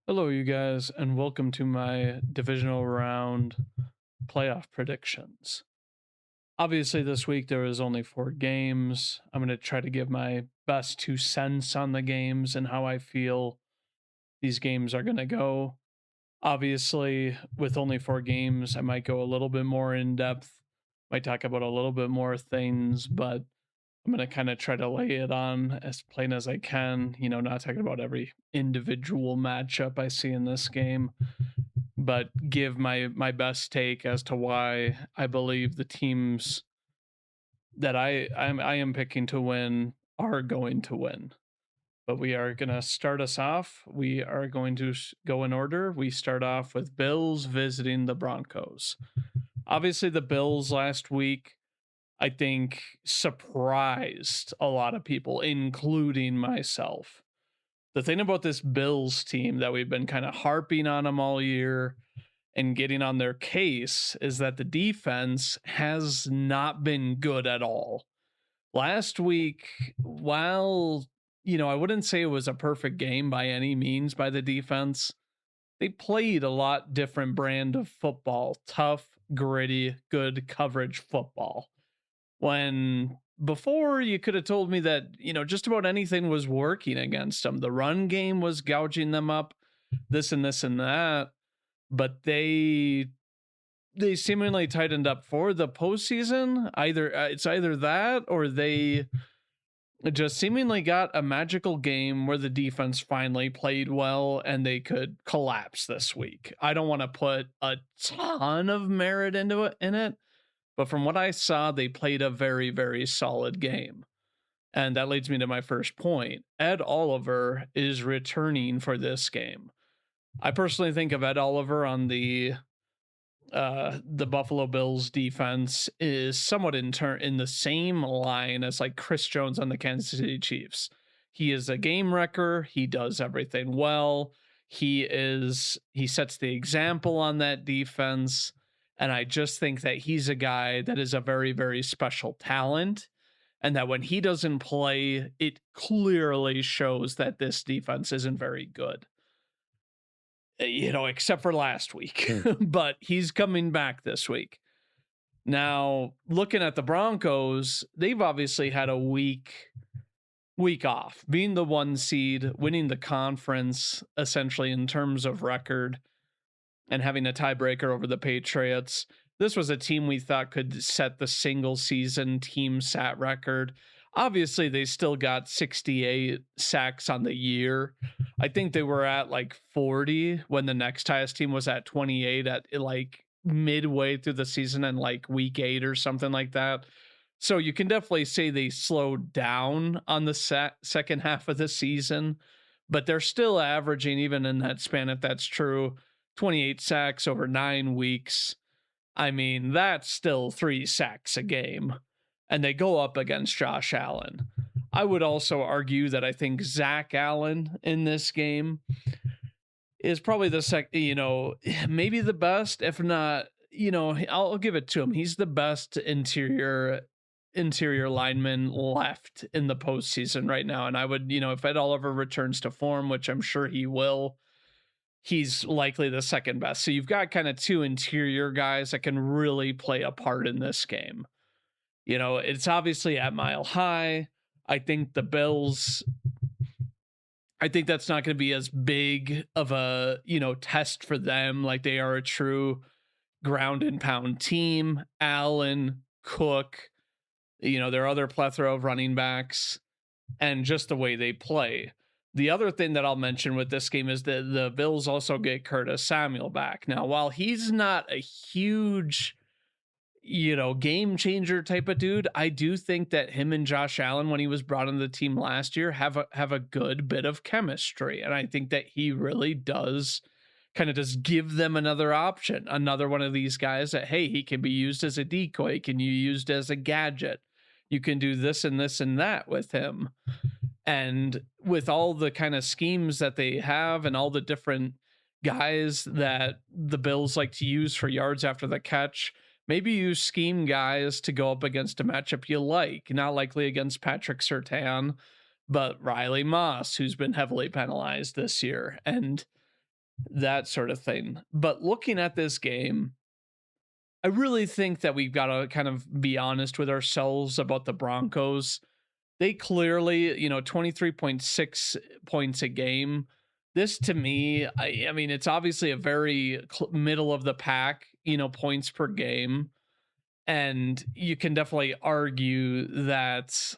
Hello, you guys, and welcome to my divisional round playoff predictions. Obviously, this week there was only 4 games. I'm going to try to give my best 2 cents on the games and how I feel these games are going to go. Obviously, with only 4 games, I might go a little bit more in depth, might talk about a little bit more things, but I'm going to kind of try to lay it on as plain as I can, not talking about every individual matchup I see in this game, but give my best take as to why I believe the teams that I am picking to win are going to win. But we are going to start us off. We are going to go in order. We start off with Bills visiting the Broncos. Obviously, the Bills last week, I think, surprised a lot of people, including myself. The thing about this Bills team that we've been kind of harping on them all year and getting on their case is that the defense has not been good at all. Last week, while, I wouldn't say it was a perfect game by any means by the defense, they played a lot different brand of football, tough, gritty, good coverage football. When before you could have told me that, just about anything was working against them. The run game was gouging them up, this and that, but they seemingly tightened up for the postseason. Either it's either that or they just seemingly got a magical game where the defense finally played well and they could collapse this week. I don't want to put a ton of merit into it, but from what I saw, they played a very, very solid game. And that leads me to my first point. Ed Oliver is returning for this game. I personally think of Ed Oliver on the Buffalo Bills defense is somewhat in the same line as like Chris Jones on the Kansas City Chiefs. He is a game wrecker. He does everything well. He sets the example on that defense. And I just think that he's a guy that is a very, very special talent. And that when he doesn't play, it clearly shows that this defense isn't very good, except for last week. But he's coming back this week. Now, looking at the Broncos, they've obviously had a week off, being the 1 seed, winning the conference essentially in terms of record and having a tiebreaker over the Patriots. This was a team we thought could set the single season team sat record. Obviously, they still got 68 sacks on the year. I think they were at like 40 when the next highest team was at 28 at like midway through the season and like week 8 or something like that. So you can definitely say they slowed down on the second half of the season, but they're still averaging, even in that span, if that's true, 28 sacks over 9 weeks. I mean, that's still 3 sacks a game. And they go up against Josh Allen. I would also argue that I think Zach Allen in this game is probably maybe the best, if not, I'll give it to him. He's the best interior lineman left in the postseason right now. And I would, if Ed Oliver returns to form, which I'm sure he will, he's likely the second best. So you've got kind of 2 interior guys that can really play a part in this game. It's obviously at Mile High. I think the Bills, I think that's not going to be as big of a, test for them. Like they are a true ground and pound team. Allen, Cook, there are other plethora of running backs and just the way they play. The other thing that I'll mention with this game is that the Bills also get Curtis Samuel back. Now, while he's not a huge, game changer type of dude, I do think that him and Josh Allen, when he was brought into the team last year, have a good bit of chemistry. And I think that he really does kind of just give them another option, another one of these guys that, hey, he can be used as a decoy, can you used as a gadget. You can do this and that with him. And with all the kind of schemes that they have and all the different guys that the Bills like to use for yards after the catch, maybe you scheme guys to go up against a matchup you like, not likely against Patrick Surtain, but Riley Moss, who's been heavily penalized this year. And that sort of thing. But looking at this game, I really think that we've got to kind of be honest with ourselves about the Broncos. They clearly, 23.6 points a game. This to me, I mean, it's obviously a very middle of the pack, points per game. And you can definitely argue that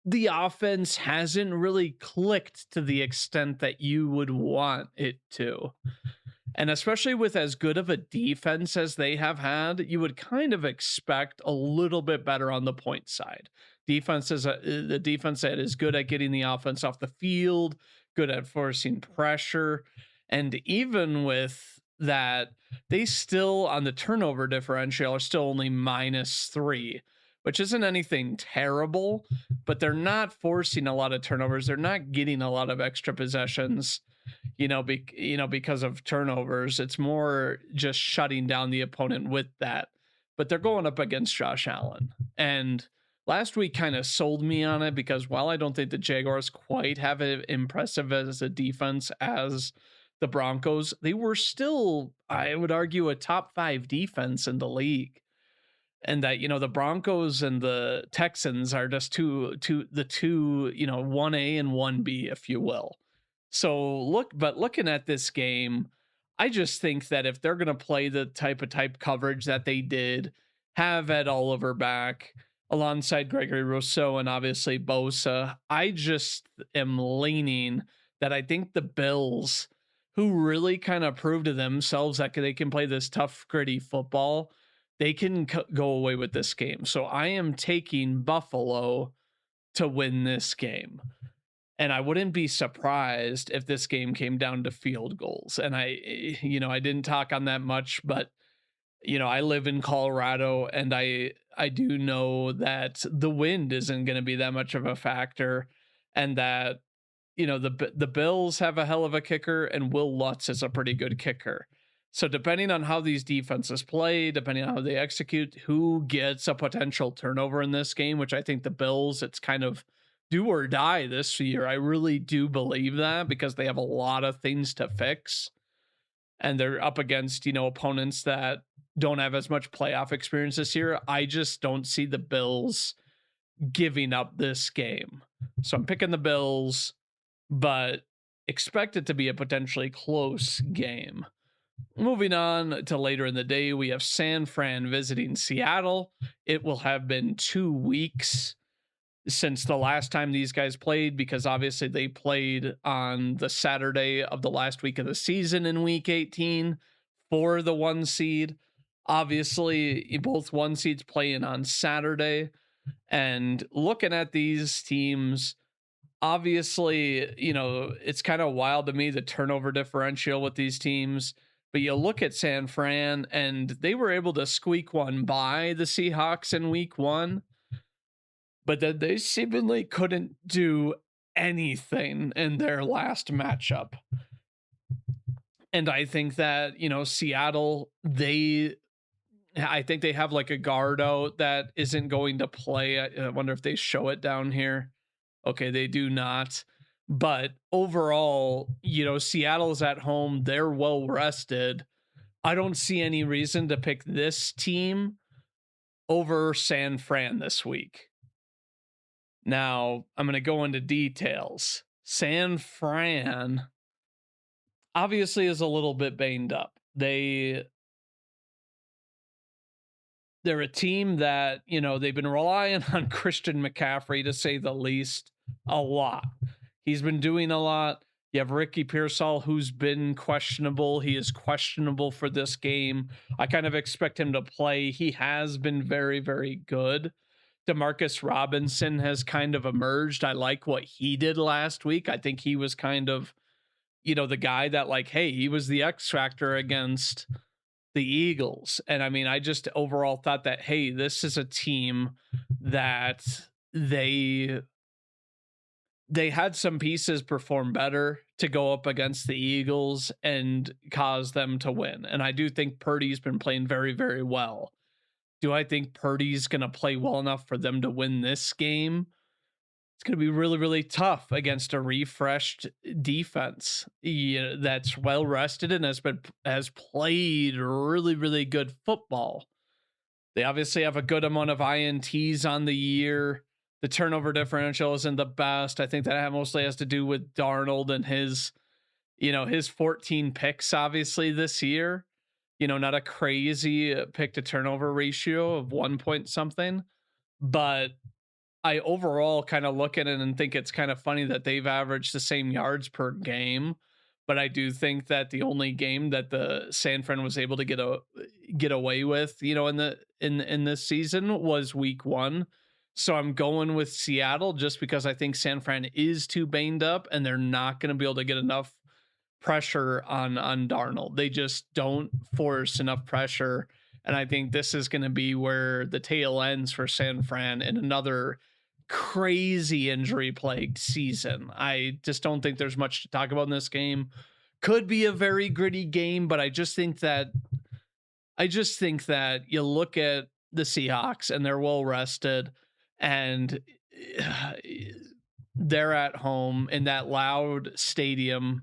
the offense hasn't really clicked to the extent that you would want it to. And especially with as good of a defense as they have had, you would kind of expect a little bit better on the point side. The defense that is good at getting the offense off the field, good at forcing pressure, and even with that, they still on the turnover differential are still only -3, which isn't anything terrible, but they're not forcing a lot of turnovers. They're not getting a lot of extra possessions because of turnovers. It's more just shutting down the opponent with that. But they're going up against Josh Allen. And last week kind of sold me on it because while I don't think the Jaguars quite have it impressive as a defense as the Broncos, they were still, I would argue, a top 5 defense in the league. And that, the Broncos and the Texans are just the two, 1A and 1B, if you will. So looking at this game, I just think that if they're going to play the type coverage that they did, have Ed Oliver back alongside Gregory Rousseau and obviously Bosa, I just am leaning that I think the Bills, who really kind of proved to themselves that they can play this tough, gritty football, they can go away with this game. So I am taking Buffalo to win this game. And I wouldn't be surprised if this game came down to field goals. And I didn't talk on that much, but I live in Colorado and I do know that the wind isn't going to be that much of a factor, and that the Bills have a hell of a kicker and Will Lutz is a pretty good kicker. So depending on how these defenses play, depending on how they execute, who gets a potential turnover in this game, which I think the Bills, it's kind of do or die this year. I really do believe that because they have a lot of things to fix and they're up against, opponents that don't have as much playoff experience this year. I just don't see the Bills giving up this game. So I'm picking the Bills, but expect it to be a potentially close game. Moving on to later in the day, we have San Fran visiting Seattle. It will have been 2 weeks since the last time these guys played because obviously they played on the Saturday of the last week of the season in week 18 for the 1 seed. Obviously, both 1 seeds playing on Saturday. And looking at these teams, obviously, it's kind of wild to me the turnover differential with these teams. But you look at San Fran and they were able to squeak one by the Seahawks in week 1, but then they seemingly couldn't do anything in their last matchup. And I think that, Seattle, I think they have like a guard out that isn't going to play. I wonder if they show it down here. Okay, they do not. But overall, Seattle's at home. They're well rested. I don't see any reason to pick this team over San Fran this week. Now, I'm going to go into details. San Fran obviously is a little bit banged up. They're a team that, they've been relying on Christian McCaffrey, to say the least, a lot. He's been doing a lot. You have Ricky Pearsall, who's been questionable. He is questionable for this game. I kind of expect him to play. He has been very, very good. Demarcus Robinson has kind of emerged. I like what he did last week. I think he was kind of, the guy that like, hey, he was the X factor against the Eagles. And I mean, I just overall thought that, hey, this is a team that they had some pieces perform better to go up against the Eagles and cause them to win. And I do think Purdy's been playing very, very well. Do I think Purdy's going to play well enough for them to win this game? it's going to be really, really tough against a refreshed defense, that's well rested and has played really, really good football. They obviously have a good amount of ints on the year. The turnover differential isn't the best. I think that mostly has to do with Darnold and his 14 picks obviously this year. Not a crazy pick to turnover ratio of 1 point something, but I overall kind of look at it and think it's kind of funny that they've averaged the same yards per game. But I do think that the only game that the San Fran was able to get away with, in this season was week 1. So I'm going with Seattle just because I think San Fran is too banged up and they're not going to be able to get enough pressure on Darnold. They just don't force enough pressure. And I think this is going to be where the tail ends for San Fran in another crazy injury plagued season. I just don't think there's much to talk about in this game. Could be a very gritty game, but I just think that you look at the Seahawks and they're well rested and they're at home in that loud stadium.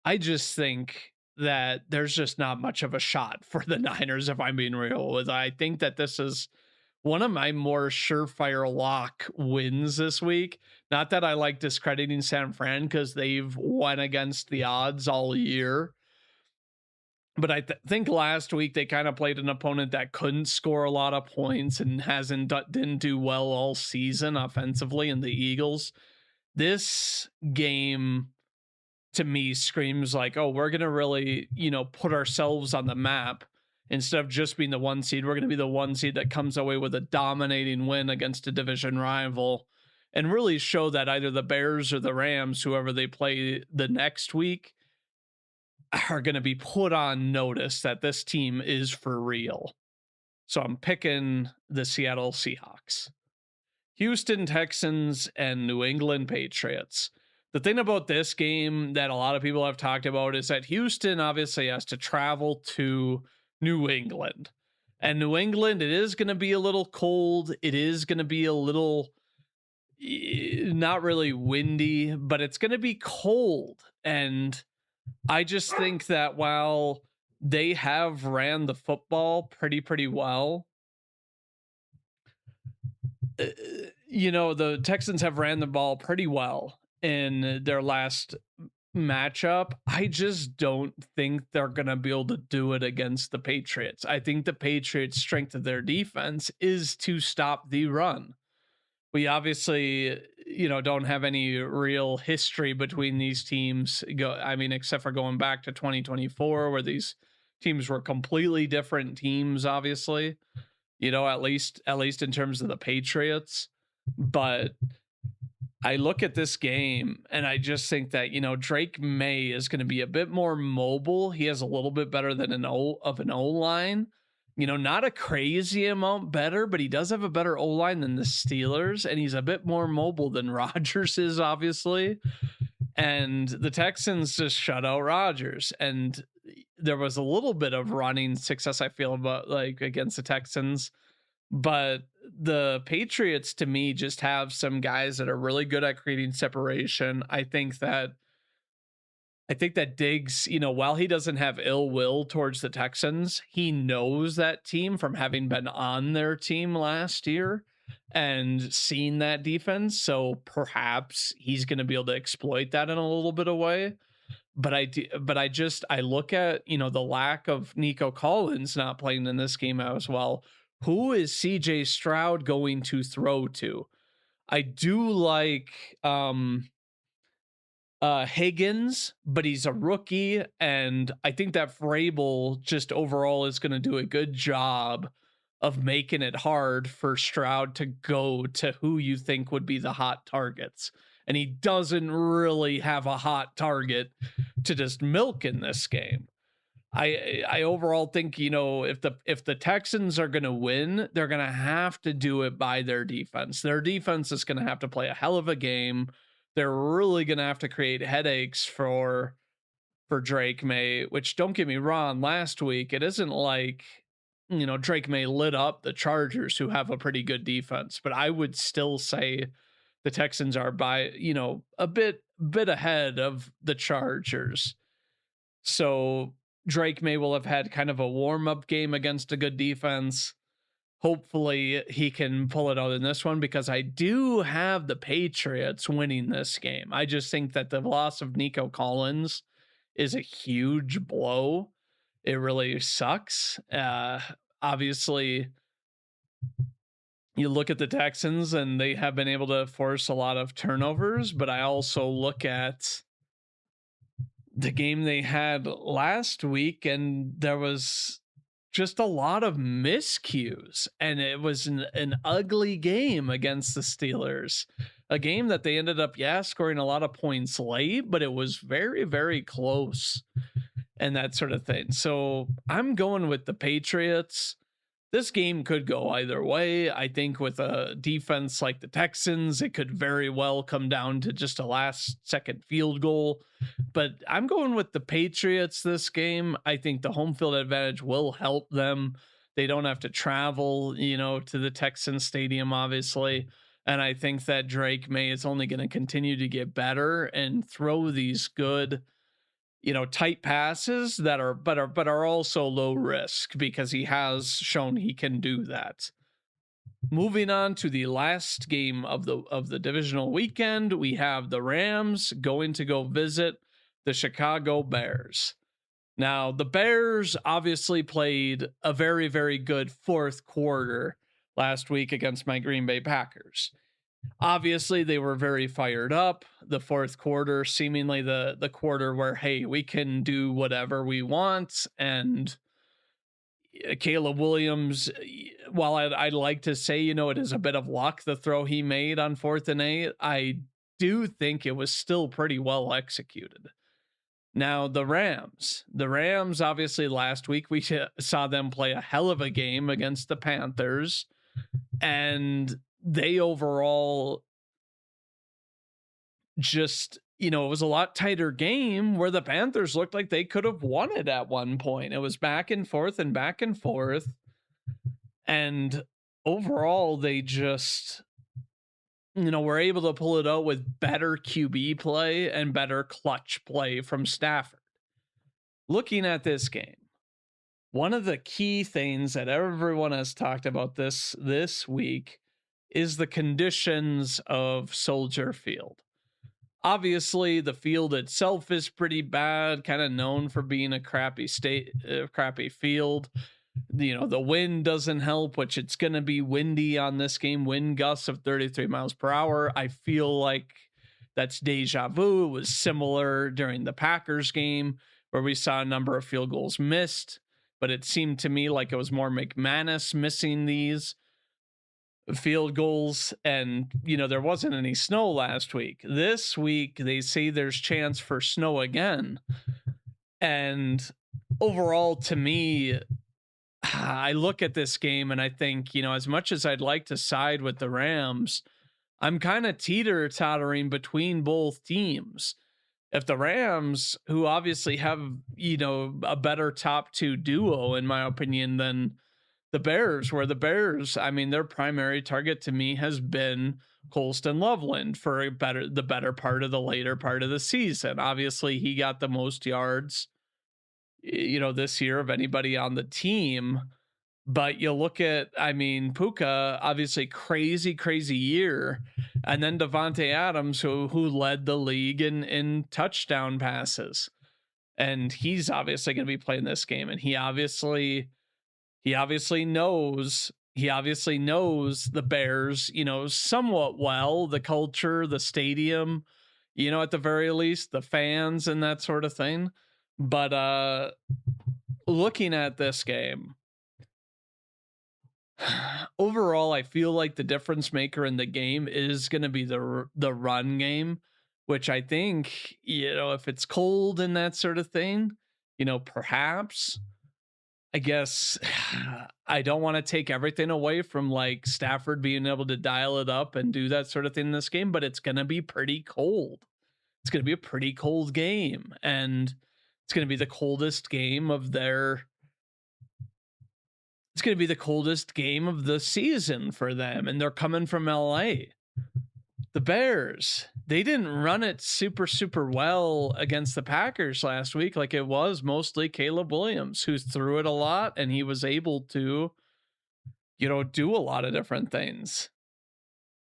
I just think that there's just not much of a shot for the Niners, if I'm being real with. I think that this is one of my more surefire lock wins this week. Not that I like discrediting San Fran because they've won against the odds all year. But I think last week they kind of played an opponent that couldn't score a lot of points and didn't do well all season offensively in the Eagles. This game to me screams like, oh, we're going to really, put ourselves on the map. Instead of just being the 1 seed, we're going to be the 1 seed that comes away with a dominating win against a division rival and really show that either the Bears or the Rams, whoever they play the next week, are going to be put on notice that this team is for real. So I'm picking the Seattle Seahawks. Houston Texans and New England Patriots. The thing about this game that a lot of people have talked about is that Houston obviously has to travel to New England. And New England, it is going to be a little cold. It is going to be a little not really windy, but it's going to be cold. And I just think that while they have ran the football pretty well, the Texans have ran the ball pretty well in their last matchup. I just don't think they're going to be able to do it against the Patriots. I think the Patriots' strength of their defense is to stop the run. We obviously, don't have any real history between these teams. Except for going back to 2024, where these teams were completely different teams, obviously, at least in terms of the Patriots. But I look at this game and I just think that, Drake May is going to be a bit more mobile. He has a little bit better than an O line. Not a crazy amount better, but he does have a better O line than the Steelers, and he's a bit more mobile than Rodgers is, obviously. And the Texans just shut out Rodgers, and there was a little bit of running success, I feel, about like against the Texans. But the Patriots, to me, just have some guys that are really good at creating separation. I think that Diggs, while he doesn't have ill will towards the Texans, he knows that team from having been on their team last year and seen that defense. So perhaps he's going to be able to exploit that in a little bit of way. But I look at, the lack of Nico Collins not playing in this game as well. Who is CJ Stroud going to throw to? I do like Higgins, but he's a rookie, and I think that Vrabel just overall is going to do a good job of making it hard for Stroud to go to who you think would be the hot targets. And he doesn't really have a hot target to just milk in this game. I overall think, if the Texans are going to win, they're going to have to do it by their defense. Their defense is going to have to play a hell of a game. They're really going to have to create headaches for Drake May, which, don't get me wrong, last week it isn't like, Drake May lit up the Chargers, who have a pretty good defense, but I would still say The Texans are by, a bit ahead of the Chargers. So Drake may well have had kind of a warm-up game against a good defense. Hopefully he can pull it out in this one, because I do have the Patriots winning this game. I just think that the loss of Nico Collins is a huge blow. It really sucks. Obviously, you look at the Texans and they have been able to force a lot of turnovers, but I also look at the game they had last week and there was just a lot of miscues, and it was an ugly game against the Steelers. A game that they ended up, scoring a lot of points late, but it was very, very close and that sort of thing. So I'm going with the Patriots. This game could go either way. I think with a defense like the Texans, it could very well come down to just a last second field goal. But I'm going with the Patriots this game. I think the home field advantage will help them. They don't have to travel, to the Texans stadium, obviously. And I think that Drake May is only going to continue to get better and throw these good, tight passes that are also low risk, because he has shown he can do that. Moving on to the last game of the divisional weekend, we have the Rams going to go visit the Chicago Bears. Now, the Bears obviously played a very, very good fourth quarter last week against my Green Bay Packers. Obviously, they were very fired up. The fourth quarter, seemingly the quarter where, hey, we can do whatever we want. And Caleb Williams, while I'd like to say, it is a bit of luck, the throw he made on 4th and 8, I do think it was still pretty well executed. Now, the Rams, obviously last week we saw them play a hell of a game against the Panthers, and they overall just, it was a lot tighter game where the Panthers looked like they could have won it at one point. It was back and forth and back and forth. And overall, they just, were able to pull it out with better QB play and better clutch play from Stafford. Looking at this game, one of the key things that everyone has talked about this week is the conditions of Soldier Field. Obviously, the field itself is pretty bad, kind of known for being a crappy field. The wind doesn't help, which it's going to be windy on this game, wind gusts of 33 miles per hour. I feel like that's deja vu. It was similar during the Packers game where we saw a number of field goals missed, but it seemed to me like it was more McManus missing these field goals. And there wasn't any snow last week. This week they say there's chance for snow again, and overall, to me, I look at this game and I think, as much as I'd like to side with the Rams, I'm kind of teeter-tottering between both teams. If the Rams, who obviously have, a better top two duo, in my opinion, than the Bears, where the Bears, their primary target to me has been Colston Loveland for the better part of the later part of the season. Obviously, he got the most yards, this year of anybody on the team. But you look at, Puka, obviously crazy year. And then Devontae Adams, who led the league in touchdown passes. And he's obviously going to be playing this game. And he obviously knows the Bears, somewhat well, the culture, the stadium, at the very least, the fans and that sort of thing. But looking at this game, overall, I feel like the difference maker in the game is going to be the run game, which I think, if it's cold and that sort of thing, perhaps, I guess, I don't want to take everything away from like Stafford being able to dial it up and do that sort of thing in this game, but it's going to be pretty cold. It's going to be a pretty cold game, and it's going to be the coldest game of it's going to be the coldest game of the season for them. And they're coming from LA. The Bears, they didn't run it super, super well against the Packers last week. Like it was mostly Caleb Williams who threw it a lot and he was able to, do a lot of different things.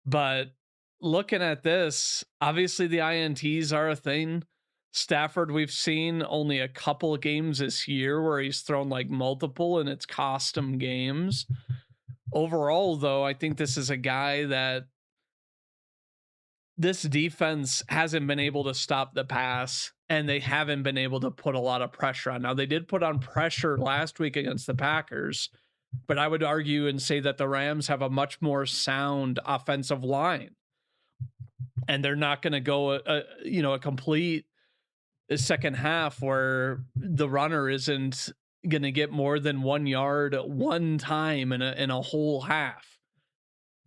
But looking at this, obviously the INTs are a thing. Stafford, we've seen only a couple of games this year where he's thrown like multiple and it's cost him games. Overall, though, I think this is a guy that this defense hasn't been able to stop the pass and they haven't been able to put a lot of pressure on. Now, they did put on pressure last week against the Packers, but I would argue and say that the Rams have a much more sound offensive line and they're not going to go a complete second half where the runner isn't going to get more than 1 yard one time in a whole half.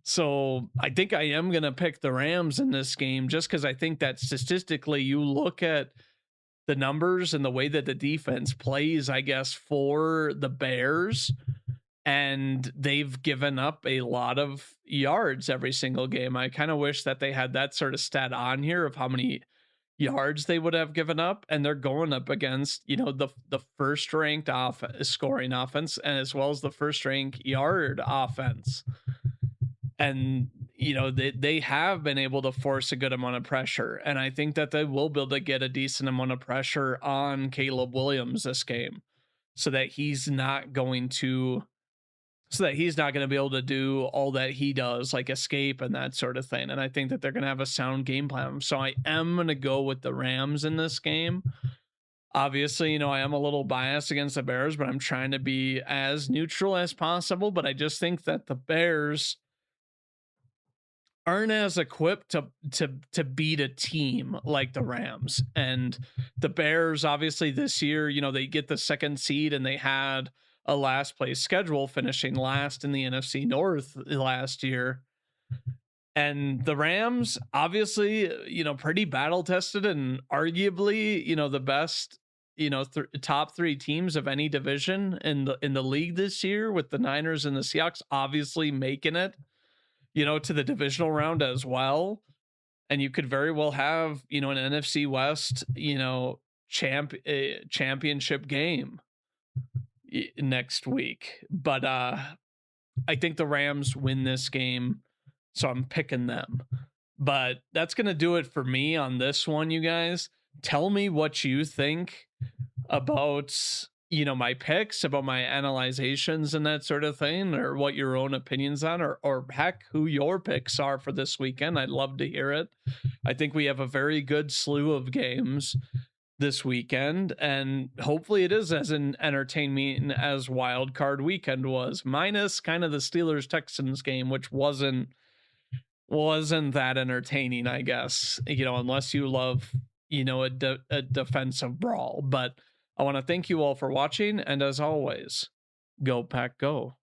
So I think I am going to pick the Rams in this game just because I think that statistically you look at the numbers and the way that the defense plays, I guess, for the Bears, and they've given up a lot of yards every single game. I kind of wish that they had that sort of stat on here of how many yards they would have given up, and they're going up against the first ranked scoring offense and as well as the first ranked yard offense. And they have been able to force a good amount of pressure, and I think that they will be able to get a decent amount of pressure on Caleb Williams this game so that he's not going to be able to do all that he does, like escape and that sort of thing. And I think that they're going to have a sound game plan. So I am going to go with the Rams in this game. Obviously, I am a little biased against the Bears, but I'm trying to be as neutral as possible. But I just think that the Bears aren't as equipped to beat a team like the Rams. And the Bears, obviously this year, they get the second seed and they had a last place schedule, finishing last in the NFC North last year. And the Rams, obviously, pretty battle tested and arguably, the best, top three teams of any division in the league this year, with the Niners and the Seahawks obviously making it to the divisional round as well. And you could very well have, an NFC West, championship game next week. But I think the Rams win this game, so I'm picking them. But that's going to do it for me on this one, you guys. Tell me what you think about my picks, about my analyzations and that sort of thing, or what your own opinions on, or heck, who your picks are for this weekend. I'd love to hear it. I think we have a very good slew of games this weekend, and hopefully it is as an entertainment as wild card weekend was, minus kind of the Steelers Texans game, which wasn't that entertaining, I guess, unless you love a defensive brawl. But I want to thank you all for watching, and as always, go Pack Go.